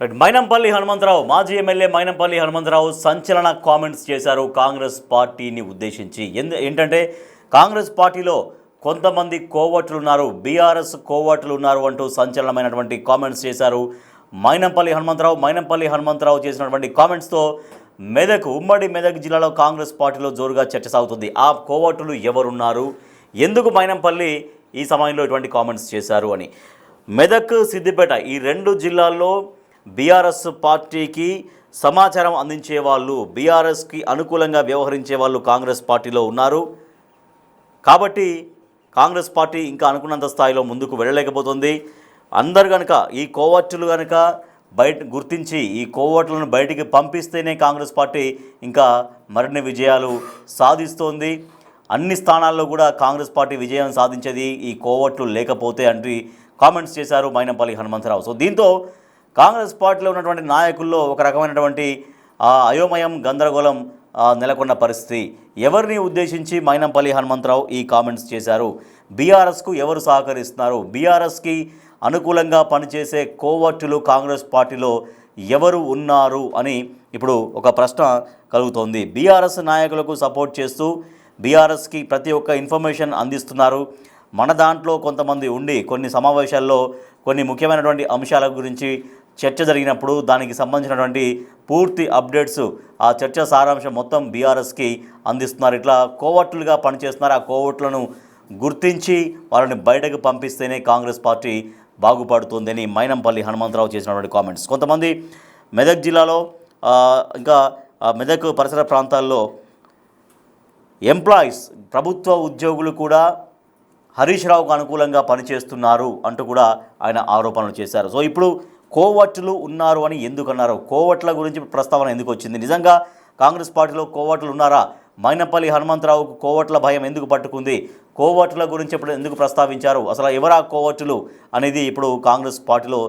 మైనంపల్లి హనుమంతరావు మాజీ ఎమ్మెల్యే మైనంపల్లి హనుమంతరావు సంచలన కామెంట్స్ చేశారు కాంగ్రెస్ పార్టీని ఉద్దేశించి. ఏంటంటే కాంగ్రెస్ పార్టీలో కొంతమంది కోవట్లు ఉన్నారు, బీఆర్ఎస్ కోవట్లు ఉన్నారు అంటూ సంచలనమైనటువంటి కామెంట్స్ చేశారు మైనంపల్లి హనుమంతరావు చేసినటువంటి కామెంట్స్తో ఉమ్మడి మెదక్ జిల్లాలో కాంగ్రెస్ పార్టీలో జోరుగా చర్చ సాగుతుంది. ఆ కోవట్లు ఎవరున్నారు, ఎందుకు మైనంపల్లి ఈ సమయంలో ఇటువంటి కామెంట్స్ చేశారు అని. మెదక్, సిద్దిపేట ఈ రెండు జిల్లాల్లో బీఆర్ఎస్ పార్టీకి సమాచారం అందించే వాళ్ళు, బీఆర్ఎస్కి అనుకూలంగా వ్యవహరించే వాళ్ళు కాంగ్రెస్ పార్టీలో ఉన్నారు. కాబట్టి కాంగ్రెస్ పార్టీ ఇంకా అనుకున్నంత స్థాయిలో ముందుకు వెళ్ళలేకపోతుంది. అందరు కనుక ఈ కోవట్లు కనుక గుర్తించి ఈ కోవట్లను బయటికి పంపిస్తేనే కాంగ్రెస్ పార్టీ ఇంకా మరిన్ని విజయాలు సాధిస్తోంది. అన్ని స్థానాల్లో కూడా కాంగ్రెస్ పార్టీ విజయం సాధించేది ఈ కోవట్లు లేకపోతే అంటే కామెంట్స్ చేశారు మైనంపల్లి హనుమంతరావు. సో దీంతో కాంగ్రెస్ పార్టీలో ఉన్నటువంటి నాయకుల్లో ఒక రకమైనటువంటి అయోమయం, గందరగోళం నెలకొన్న పరిస్థితి. ఎవరిని ఉద్దేశించి మైనంపల్లి హనుమంతరావు ఈ కామెంట్స్ చేశారు, బీఆర్ఎస్కు ఎవరు సహకరిస్తున్నారు, బీఆర్ఎస్కి అనుకూలంగా పనిచేసే కోవట్లు కాంగ్రెస్ పార్టీలో ఎవరు ఉన్నారు అని ఇప్పుడు ఒక ప్రశ్న కలుగుతోంది. బీఆర్ఎస్ నాయకులకు సపోర్ట్ చేస్తూ బీఆర్ఎస్కి ప్రతి ఒక్క ఇన్ఫర్మేషన్ అందిస్తున్నారు. మన దాంట్లో కొంతమంది ఉండి కొన్ని సమావేశాల్లో కొన్ని ముఖ్యమైనటువంటి అంశాల గురించి చర్చ జరిగినప్పుడు దానికి సంబంధించినటువంటి పూర్తి అప్డేట్స్, ఆ చర్చ సారాంశం మొత్తం బీఆర్ఎస్కి అందిస్తున్నారు. ఇట్లా కోవట్లుగా పనిచేస్తున్నారు. ఆ కోవట్లను గుర్తించి వాళ్ళని బయటకు పంపిస్తేనే కాంగ్రెస్ పార్టీ బాగుపడుతుందని మైనంపల్లి హనుమంతరావు చేసినటువంటి కామెంట్స్. కొంతమంది మెదక్ జిల్లాలో ఇంకా మెదక్ పరిసర ప్రాంతాల్లో ఎంప్లాయీస్, ప్రభుత్వ ఉద్యోగులు కూడా హరీష్ రావుకు అనుకూలంగా పనిచేస్తున్నారు అంటూ కూడా ఆయన ఆరోపణలు చేశారు. సో ఇప్పుడు కోవట్లు ఉన్నారు అని ఎందుకన్నారు, కోవట్ల గురించి ప్రస్తావన ఎందుకు వచ్చింది, నిజంగా కాంగ్రెస్ పార్టీలో కోవట్లు ఉన్నారా, మైనంపల్లి హనుమంతరావుకు కోవట్ల భయం ఎందుకు పట్టుకుంది, కోవట్ల గురించి ఇప్పుడు ఎందుకు ప్రస్తావించారు, అసలు ఎవరా కోవట్లు అనేది ఇప్పుడు కాంగ్రెస్ పార్టీలో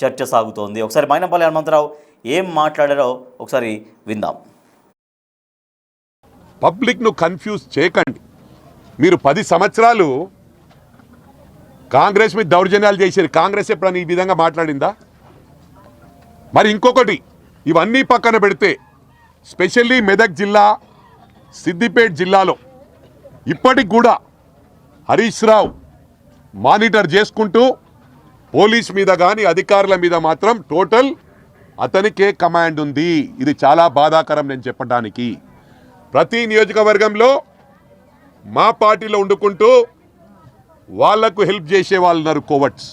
చర్చ సాగుతోంది. ఒకసారి మైనంపల్లి హనుమంతరావు ఏం మాట్లాడారో ఒకసారి విందాం. పబ్లిక్ను కన్ఫ్యూజ్ చేయకండి. మీరు 10 సంవత్సరాలు కాంగ్రెస్ మీద దౌర్జన్యాలు చేశారు. కాంగ్రెస్ ఎప్పుడని ఈ విధంగా మాట్లాడిందా? మరి ఇంకొకటి, ఇవన్నీ పక్కన పెడితే స్పెషల్లీ మెదక్ జిల్లా, సిద్దిపేట జిల్లాలో ఇప్పటికి కూడా హరీష్ రావు మానిటర్ చేసుకుంటూ పోలీస్ మీద కానీ అధికారుల మీద మాత్రం టోటల్ అతనికే కమాండ్ ఉంది. ఇది చాలా బాధాకరం నేను చెప్పడానికి. ప్రతి నియోజకవర్గంలో మా పార్టీలో వండుకుంటూ వాళ్లకు హెల్ప్ చేసే వాళ్ళు ఉన్నారు కోవట్స్.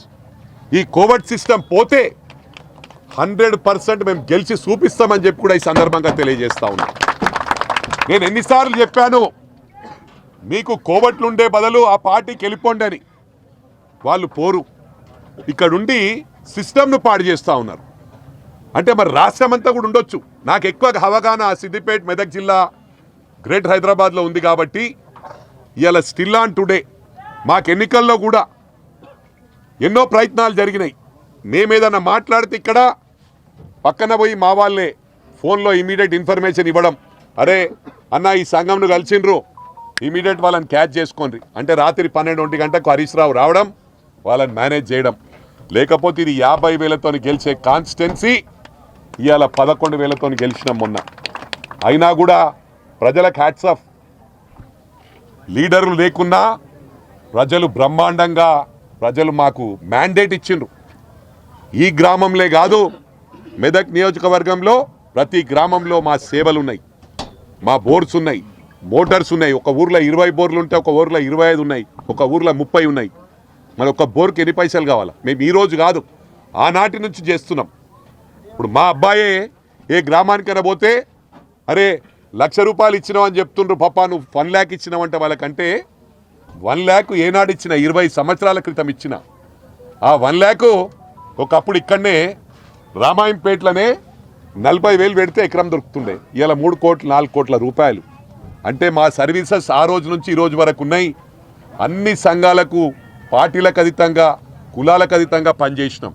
ఈ కోవట్ సిస్టమ్ పోతే 100% మేము గెలిచి చూపిస్తామని చెప్పి కూడా ఈ సందర్భంగా తెలియజేస్తా ఉన్నా. నేను ఎన్నిసార్లు చెప్పాను, మీకు కోవట్లు ఉండే బదులు ఆ పార్టీకి వెళ్ళిపోండి అని. వాళ్ళు పోరు, ఇక్కడుండి సిస్టమ్ను పాడు చేస్తూ ఉన్నారు. అంటే మరి రాష్ట్రం అంతా కూడా ఉండొచ్చు. నాకు ఎక్కువ అవగాహన సిద్దిపేట, మెదక్ జిల్లా, గ్రేటర్ హైదరాబాద్లో ఉంది కాబట్టి ఇవాళ స్టిల్ ఆన్ టుడే మాకు ఎన్నికల్లో కూడా ఎన్నో ప్రయత్నాలు జరిగినాయి. మేమేదన్నా మాట్లాడితే ఇక్కడ పక్కన పోయి మా వాళ్ళే ఫోన్లో ఇమీడియట్ ఇన్ఫర్మేషన్ ఇవ్వడం, అరే అన్న ఈ సంఘంను కలిసిండ్రు, ఇమీడియట్ వాళ్ళని క్యాచ్ చేసుకోండి అంటే రాత్రి 12 గంటలకు హరీష్ రావు రావడం, వాళ్ళని మేనేజ్ చేయడం. లేకపోతే ఇది 50,000తో గెలిచే కాన్స్టిట్యున్సీ ఇవాళ 11,000తో గెలిచినాం మొన్న. అయినా కూడా ప్రజలకు హ్యాట్స్ ఆఫ్. లీడర్లు లేకున్నా ప్రజలు బ్రహ్మాండంగా ప్రజలు మాకు మ్యాండేట్ ఇచ్చిండ్రు. ఈ గ్రామంలో కాదు, మెదక్ నియోజకవర్గంలో ప్రతి గ్రామంలో మా సేవలు ఉన్నాయి, మా బోర్స్ ఉన్నాయి, మోటార్స్ ఉన్నాయి. ఒక ఊర్లో 20 బోర్లు ఉంటే ఒక ఊర్లో 25 ఉన్నాయి, ఒక ఊర్లో 30 ఉన్నాయి. మరి ఒక బోర్కి ఎన్ని పైసలు కావాలా? మేము ఈరోజు కాదు, ఆనాటి నుంచి చేస్తున్నాం. ఇప్పుడు మా అబ్బాయే ఏ గ్రామానికైనా పోతే అరే 1,00,000 రూపాయలు ఇచ్చినావు అని చెప్తుండ్రు, పాపా నువ్వు 1 lakh ఇచ్చినావంటే వాళ్ళకంటే 1 lakh ఏనాడు ఇచ్చిన, 20 సంవత్సరాల క్రితం ఇచ్చిన. ఆ 1 lakh ఒకప్పుడు ఇక్కడనే రామాయంపేటలోనే 40,000 పెడితే ఎకరం దొరుకుతుండే. ఇలా 3 కోట్లు 4 కోట్ల రూపాయలు. అంటే మా సర్వీసెస్ ఆ రోజు నుంచి ఈ రోజు వరకు ఉన్నాయి. అన్ని సంఘాలకు, పార్టీలకు అతీతంగా, కులాలకు అతీతంగా పనిచేసినాం.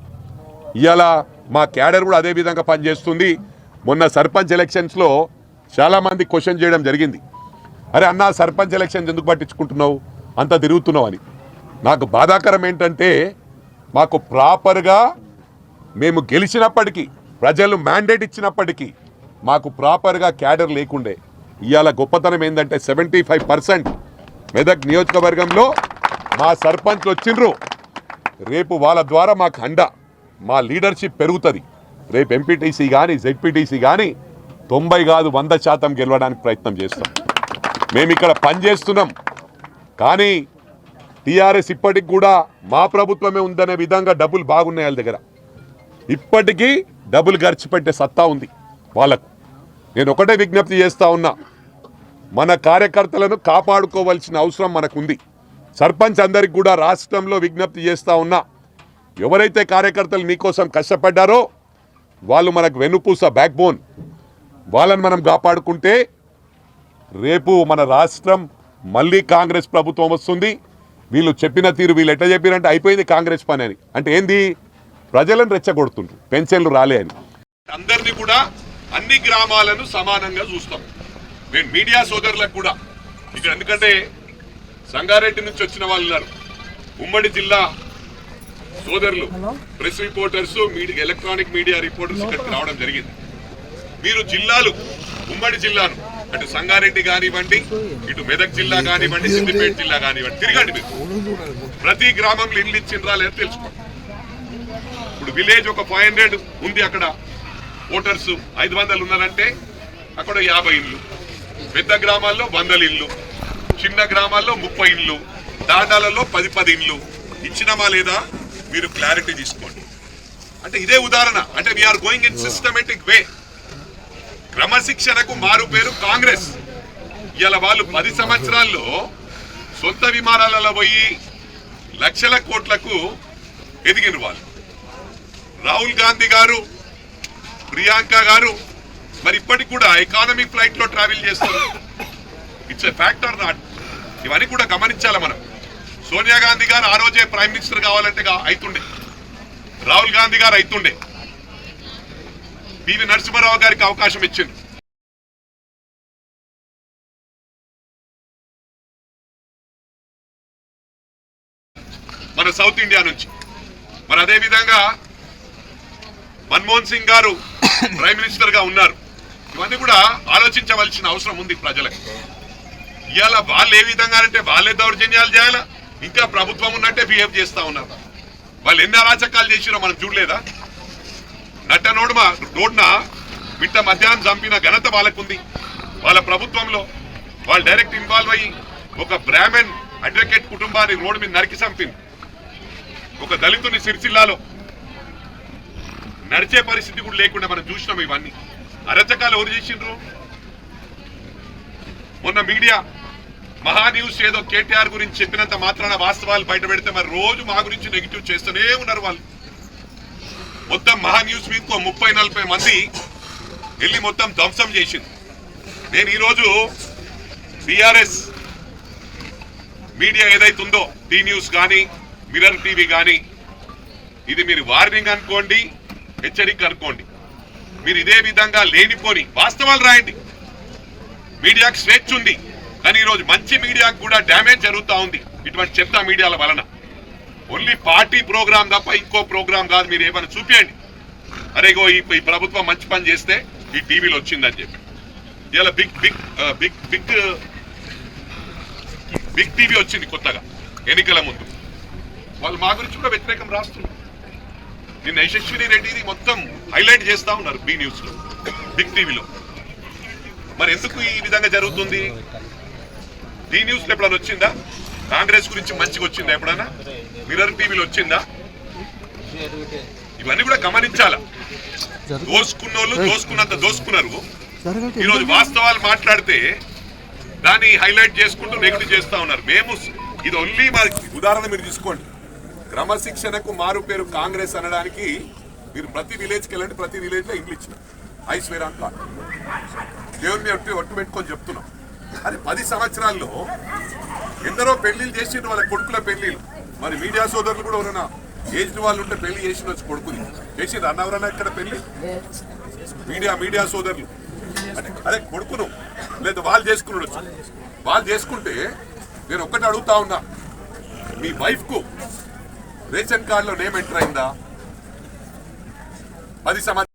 ఇవాళ మా క్యాడర్ కూడా అదే విధంగా పనిచేస్తుంది. మొన్న సర్పంచ్ ఎలక్షన్స్లో చాలామంది క్వశ్చన్ చేయడం జరిగింది, అరే అన్న సర్పంచ్ ఎలక్షన్స్ ఎందుకు పట్టించుకుంటున్నావు, అంత తిరుగుతున్నావు అని. నాకు బాధాకరం ఏంటంటే మాకు ప్రాపర్గా మేము గెలిచినప్పటికీ ప్రజలు మ్యాండేట్ ఇచ్చినప్పటికీ మాకు ప్రాపర్గా క్యాడర్ లేకుండే. ఇవాళ గొప్పతనం ఏంటంటే 75% మెదక్ నియోజకవర్గంలో మా సర్పంచ్లు వచ్చిండ్రు. రేపు వాళ్ళ ద్వారా మాకు అండ, మా లీడర్షిప్ పెరుగుతుంది. రేపు ఎంపీటీసీ కానీ జెడ్పీటీసీ కానీ 90 కాదు 100% గెలవడానికి ప్రయత్నం చేస్తాం. మేము ఇక్కడ పనిచేస్తున్నాం, కానీ టీఆర్ఎస్ ఇప్పటికి కూడా మా ప్రభుత్వమే ఉందనే విధంగా డబ్బులు బాగున్నాయి వాళ్ళ దగ్గర. ఇప్పటికీ డబ్బులు ఖర్చు పెట్టే సత్తా ఉంది వాళ్ళకు. నేను ఒకటే విజ్ఞప్తి చేస్తూ ఉన్నా, మన కార్యకర్తలను కాపాడుకోవాల్సిన అవసరం మనకుంది. సర్పంచ్ అందరికి కూడా రాష్ట్రంలో విజ్ఞప్తి చేస్తూ ఉన్నా, ఎవరైతే కార్యకర్తలు మీకోసం కష్టపడ్డారో వాళ్ళు మనకు వెన్నుపూస, బ్యాక్ బోన్. వాళ్ళని మనం కాపాడుకుంటే రేపు మన రాష్ట్రం మళ్ళీ కాంగ్రెస్ ప్రభుత్వం వస్తుంది. వీళ్ళు చెప్పిన తీరు, వీళ్ళు ఎట్లా చెప్పారంటే అయిపోయింది కాంగ్రెస్ పని అని. అంటే ఏంది? ప్రజలను రెచ్చగొడుతుండ్రు, పెన్షన్లు రాలే అని. అందరినీ కూడా అన్ని గ్రామాలను సమానంగా చూస్తాం. నేను మీడియా సోదరులకు కూడా ఇక్కడ, ఎందుకంటే సంగారెడ్డి నుంచి వచ్చిన వాళ్ళు ఉన్నారు, ఉమ్మడి జిల్లా సోదరులు, press reporters, media, electronic media reporters ఇక్కడికి రావడం జరిగింది. మీరు జిల్లాలు, ఉమ్మడి జిల్లాను అటు సంగారెడ్డి కానివ్వండి, ఇటు మెదక్ జిల్లా కానివ్వండి, సిద్దిపేట జిల్లా కానివ్వండి, తిరగండి. మీరు ప్రతి గ్రామంలో ఇల్లు ఇచ్చిండ్రా లేదా తెలుసుకోండి. ఇప్పుడు విలేజ్ ఒక 500 ఉంది, అక్కడ ఓటర్స్ 500 ఉన్నారంటే అక్కడ 50 ఇళ్ళు, పెద్ద గ్రామాల్లో 100 ఇళ్ళు, చిన్న గ్రామాల్లో 30 ఇళ్ళు, దాటాలలో 10 ఇళ్ళు ఇచ్చినామా లేదా మీరు క్లారిటీ తీసుకోండి. అంటే ఇదే ఉదాహరణ. అంటే we are going in systematic way. క్రమశిక్షణకు మారు పేరు కాంగ్రెస్. ఇలా వాళ్ళు 10 సంవత్సరాల్లో సొంత విమానాలలో పోయి లక్షల కోట్లకు ఎదిగిన వాళ్ళు. రాహుల్ గాంధీ గారు, ప్రియాంక గారు మరి ఇప్పటికి కూడా ఎకానమీ ఫ్లైట్ లో ట్రావెల్ చేస్తారు. It's a fact are not? ఇవన్నీ కూడా గమనించాలి మనం. సోనియా గాంధీ గారు ఆ రోజే ప్రైమ్ మినిస్టర్ కావాలంటే అవుతుండే, రాహుల్ గాంధీ గారు అవుతుండే, పివి నరసింహారావు గారికి అవకాశం ఇచ్చింది. మన సౌత్ ఇండియా నుంచి. మరి అదే విధంగా మన్మోహన్ సింగ్ గారు ప్రైమ్ మినిస్టర్ గా ఉన్నారు. ఇవన్నీ కూడా ఆలోచించవలసిన అవసరం ఉంది ప్రజలకు. ఇవాళ వాళ్ళు ఏ విధంగా అంటే వాళ్ళే దౌర్జన్యాలు చేయాలా, ఇంకా ప్రభుత్వం ఉన్నట్టే బిహేవ్ చేస్తా ఉన్నారు. వాళ్ళు ఎన్ని అరాచకాలు చేసిరో మనం చూడలేదా? రోడ్న మిట్ట మధ్యాహ్నం చంపిన ఘనత వాళ్ళకుంది. వాళ్ళ ప్రభుత్వంలో వాళ్ళు డైరెక్ట్ ఇన్వాల్వ్ అయ్యి ఒక బ్రాహ్మణ్ అడ్వకేట్ కుటుంబాన్ని రోడ్డు మీద నరికి చంపింది. ఒక దళితుని సిరిసిల్లాలో నడిచే పరిస్థితి కూడా లేకుండా మనం చూసినాం. ఇవన్నీ అరచకాలు ఎవరు చేసిండ్రు? మొన్న మీడియా మహా న్యూస్ ఏదో కేటీఆర్ గురించి చెప్పినంత మాత్రాన వాస్తవాలు బయట పెడితే మరి రోజు మా గురించి నెగిటివ్ చేస్తూనే ఉన్నారు వాళ్ళు. మొత్తం మహా న్యూస్ మీకు 30-40 మంది వెళ్ళి మొత్తం ధ్వంసం చేసింది. నేను ఈరోజు బీఆర్ఎస్ మీడియా ఏదైతుందో, టీ న్యూస్ కానీ మిర్రర్ టీవీ కానీ, ఇది మీరు వార్నింగ్ అనుకోండి, హెచ్చరిక అనుకోండి. మీరు ఇదే విధంగా లేనిపోని వాస్తవాలు రాయండి. మీడియాకు స్వేచ్ఛ ఉంది, కానీ ఈరోజు మంచి మీడియాకు కూడా డ్యామేజ్ జరుగుతూ ఉంది ఇటువంటి చెత్త మీడియాల వలన. ఓన్లీ పార్టీ ప్రోగ్రామ్ తప్ప ఇంకో ప్రోగ్రామ్ కాదు. మీరు ఏమైనా చూపించండి, అరేగో ఈ ప్రభుత్వం మంచి పని చేస్తే ఈ టీవీలో వచ్చిందని చెప్పి. ఇలా బిగ్ టీవీ వచ్చింది కొత్తగా ఎన్నికల ముందు. వాళ్ళు మా గురించి కూడా వ్యతిరేకం రాస్తున్నారు. నిన్న యశస్విని రెడ్డిది మొత్తం హైలైట్ చేస్తా ఉన్నారు బి న్యూస్ లో, బిగ్ టీవీలో. మరి ఎందుకు ఈ విధంగా జరుగుతుంది? టీ న్యూస్ లో ఎప్పుడైనా వచ్చిందా? కాంగ్రెస్ గురించి మంచిగా వచ్చిందా ఎప్పుడైనా? మిర్రర్ టీవీలో వచ్చిందా? ఇవన్నీ కూడా గమనించాలా. దోసుకున్నోళ్ళు దోసుకున్నంత దోసుకున్నారు. ఈరోజు వాస్తవాలు మాట్లాడితే దాన్ని హైలైట్ చేసుకుంటూ నెగిటివ్ చేస్తా ఉన్నారు. మేము ఇది ఓన్లీ మా ఉదాహరణ మీరు తీసుకోండి. క్రమశిక్షణకు మారు పేరు కాంగ్రెస్ అనడానికి మీరు ప్రతి విలేజ్కి వెళ్ళండి, ప్రతి విలేజ్ లో ఇంగ్లీష్ ఐశ్వర్యాన్ కాదు, దేవుని ఒట్టు పెట్టుకొని చెప్తున్నాం. అది 10 సంవత్సరాల్లో ఎందరో పెళ్లిళ్ళు చేసిండ్రు, వాళ్ళ కొడుకుల పెళ్లిళ్ళు. మరి మీడియా సోదరులు కూడా ఎవరైనా ఏజ్డ్ వాళ్ళు ఉంటే పెళ్లి చేసిన వచ్చి కొడుకుని చేసిండ్రు అన్నవరన్నా ఇక్కడ పెళ్లి? మీడియా సోదరులు అదే కొడుకును లేదా వాళ్ళు చేసుకున్నాడు వచ్చి. వాళ్ళు చేసుకుంటే నేను ఒక్కటి అడుగుతా ఉన్నా, మీ వైఫ్ కు రేషన్ కార్డులో నేమ్ ఎంటర్ అయిందా? 10 సంవత్సరాలు